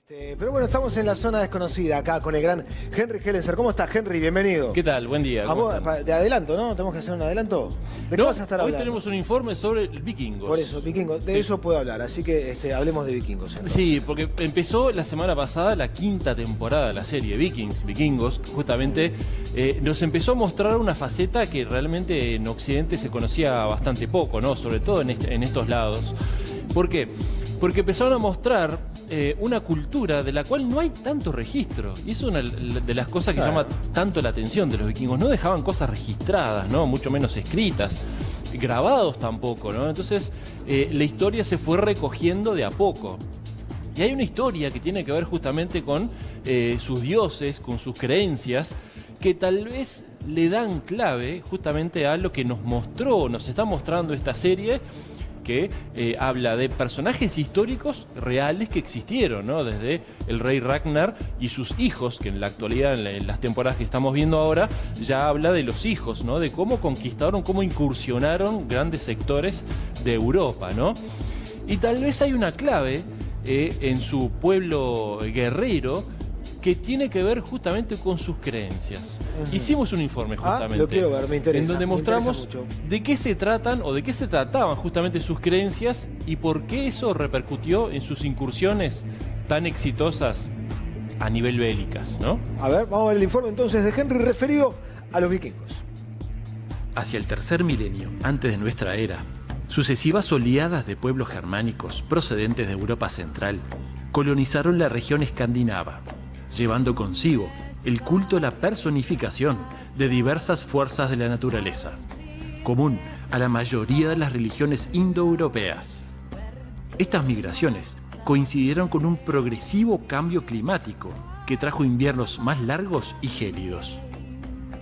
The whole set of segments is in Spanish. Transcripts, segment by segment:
Pero bueno, estamos en la zona desconocida acá con el gran Henry Hellenser. ¿Cómo estás, Henry? Bienvenido. ¿Qué tal? Buen día. De adelanto, ¿no? Tenemos que hacer un adelanto. ¿De qué vas a estar hablando? Hoy tenemos un informe sobre Vikingos. Por eso, Vikingos. De eso puedo hablar, así que hablemos de Vikingos. Entonces. Sí, porque empezó la semana pasada la quinta temporada de la serie Vikingos, que justamente nos empezó a mostrar una faceta que realmente en Occidente se conocía bastante poco, ¿no? Sobre todo en estos lados. ¿Por qué? Porque empezaron a mostrar una cultura de la cual no hay tanto registro. Y es una de las cosas que llama tanto la atención de los vikingos. No dejaban cosas registradas, ¿no? Mucho menos escritas, grabados tampoco, ¿no? Entonces la historia se fue recogiendo de a poco. Y hay una historia que tiene que ver justamente con sus dioses, con sus creencias, que tal vez le dan clave justamente a lo que nos está mostrando esta serie, que habla de personajes históricos reales que existieron, ¿no? Desde el rey Ragnar y sus hijos, que en la actualidad, en las temporadas que estamos viendo ahora, ya habla de los hijos, ¿no? De cómo conquistaron, cómo incursionaron grandes sectores de Europa, ¿no? Y tal vez hay una clave en su pueblo guerrero que tiene que ver justamente con sus creencias. Hicimos un informe justamente lo quiero ver, me interesa, en donde mostramos de qué se tratan o de qué se trataban justamente sus creencias y por qué eso repercutió en sus incursiones tan exitosas a nivel bélicas, ¿no? A ver, vamos a ver el informe entonces de Henry referido a los vikingos. Hacia el tercer milenio antes de nuestra era, sucesivas oleadas de pueblos germánicos procedentes de Europa Central colonizaron la región escandinava, llevando consigo el culto a la personificación de diversas fuerzas de la naturaleza, común a la mayoría de las religiones indoeuropeas. Estas migraciones coincidieron con un progresivo cambio climático que trajo inviernos más largos y gélidos.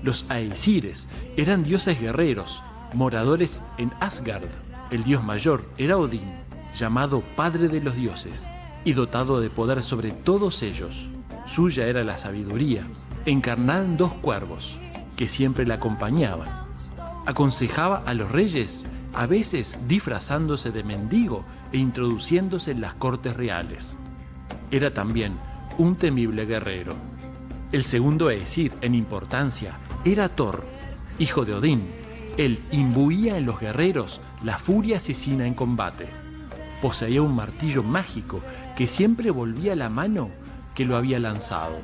Los Aesires eran dioses guerreros, moradores en Asgard. El dios mayor era Odín, llamado padre de los dioses, y dotado de poder sobre todos ellos. Suya era la sabiduría, encarnada en dos cuervos, que siempre la acompañaban. Aconsejaba a los reyes, a veces disfrazándose de mendigo e introduciéndose en las cortes reales. Era también un temible guerrero. El segundo Aesir en importancia era Thor, hijo de Odín. Él imbuía en los guerreros la furia asesina en combate. Poseía un martillo mágico que siempre volvía a la mano que lo había lanzado.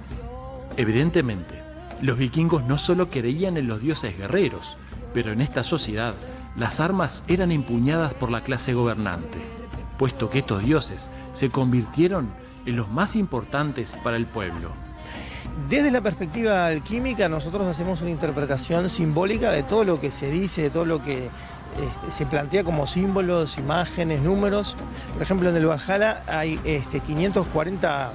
Evidentemente, los vikingos no solo creían en los dioses guerreros, pero en esta sociedad las armas eran empuñadas por la clase gobernante, puesto que estos dioses se convirtieron en los más importantes para el pueblo. Desde la perspectiva alquímica, nosotros hacemos una interpretación simbólica de todo lo que se dice, de todo lo que se plantea como símbolos, imágenes, números. Por ejemplo, en el Valhalla hay 540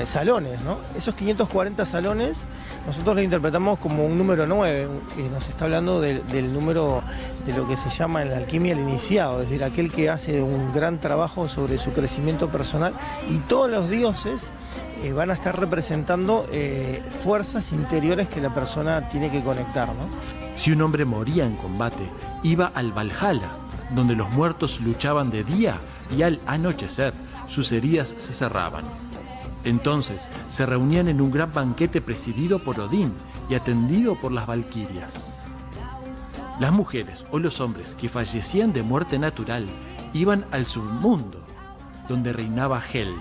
salones, ¿no? Esos 540 salones nosotros los interpretamos como un número 9, que nos está hablando del número de lo que se llama en la alquimia el iniciado, es decir, aquel que hace un gran trabajo sobre su crecimiento personal, y todos los dioses van a estar representando fuerzas interiores que la persona tiene que conectar, ¿no? Si un hombre moría en combate, iba al Valhalla, donde los muertos luchaban de día y al anochecer sus heridas se cerraban. Entonces se reunían en un gran banquete presidido por Odín y atendido por las valquirias. Las mujeres o los hombres que fallecían de muerte natural iban al submundo, donde reinaba Hel.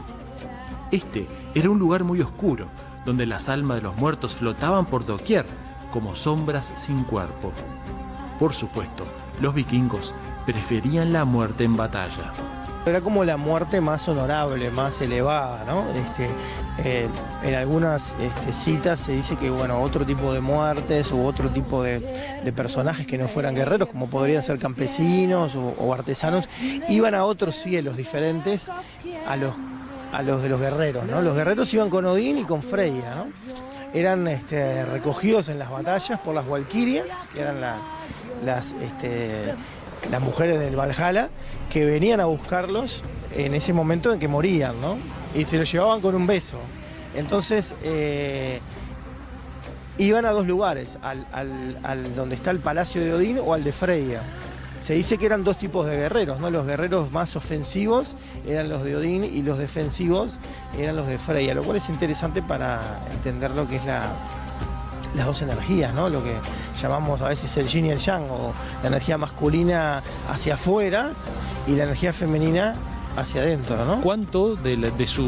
Este era un lugar muy oscuro, donde las almas de los muertos flotaban por doquier, como sombras sin cuerpo. Por supuesto, los vikingos preferían la muerte en batalla. Era como la muerte más honorable, más elevada, ¿no? En algunas citas se dice que, bueno, otro tipo de muertes u otro tipo de personajes que no fueran guerreros, como podrían ser campesinos o artesanos, iban a otros cielos diferentes a los de los guerreros, ¿no? Los guerreros iban con Odín y con Freya, ¿no? Eran recogidos en las batallas por las valquirias, que eran las mujeres del Valhalla, que venían a buscarlos en ese momento en que morían, ¿no? Y se los llevaban con un beso. Entonces iban a dos lugares, al donde está el palacio de Odín o al de Freya. Se dice que eran dos tipos de guerreros, ¿no? Los guerreros más ofensivos eran los de Odín y los defensivos eran los de Freya, lo cual es interesante para entender lo que es las dos energías, ¿no? Lo que llamamos a veces el yin y el yang, o la energía masculina hacia afuera y la energía femenina hacia adentro, ¿no? ¿Cuánto de su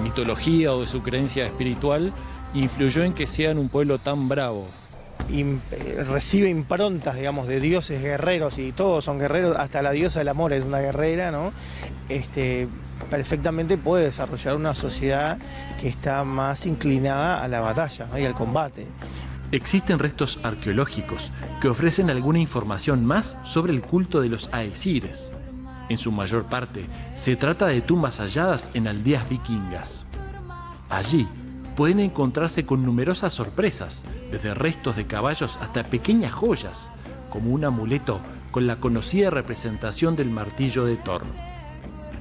mitología o de su creencia espiritual influyó en que sean un pueblo tan bravo? Recibe improntas, digamos, de dioses guerreros, y todos son guerreros, hasta la diosa del amor es una guerrera, ¿no? Perfectamente puede desarrollar una sociedad que está más inclinada a la batalla, ¿no? Y al combate. Existen restos arqueológicos que ofrecen alguna información más sobre el culto de los Aesires. En su mayor parte, se trata de tumbas halladas en aldeas vikingas. Allí pueden encontrarse con numerosas sorpresas, desde restos de caballos hasta pequeñas joyas, como un amuleto con la conocida representación del martillo de Thor.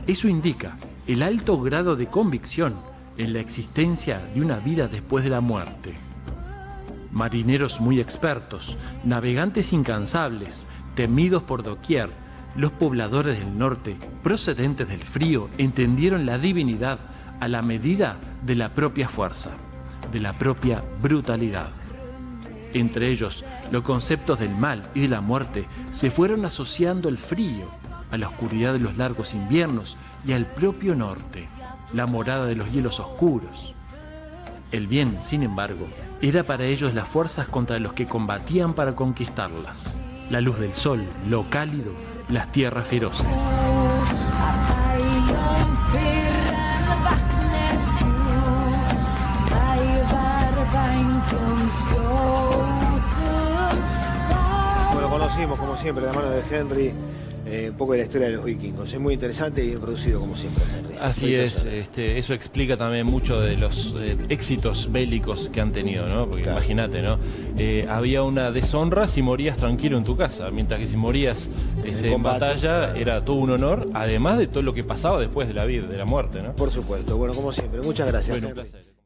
Eso indica el alto grado de convicción en la existencia de una vida después de la muerte. Marineros muy expertos, navegantes incansables, temidos por doquier, los pobladores del norte, procedentes del frío, entendieron la divinidad a la medida de la propia fuerza, de la propia brutalidad. Entre ellos, los conceptos del mal y de la muerte se fueron asociando al frío, a la oscuridad de los largos inviernos y al propio norte, la morada de los hielos oscuros. El bien, sin embargo, era para ellos las fuerzas contra los que combatían para conquistarlas. La luz del sol, lo cálido, las tierras feroces. Bueno, conocimos como siempre de la mano de Henry un poco de la historia de los vikingos. Es muy interesante y bien producido como siempre, Henry. Así es, eso explica también mucho de los éxitos bélicos que han tenido, ¿no? Porque claro, imagínate, ¿no? Había una deshonra si morías tranquilo en tu casa, mientras que si morías en combate, batalla, claro, era todo un honor, además de todo lo que pasaba después de la vida, de la muerte, ¿no? Por supuesto. Bueno, como siempre, muchas gracias, Bueno, un Henry. placer.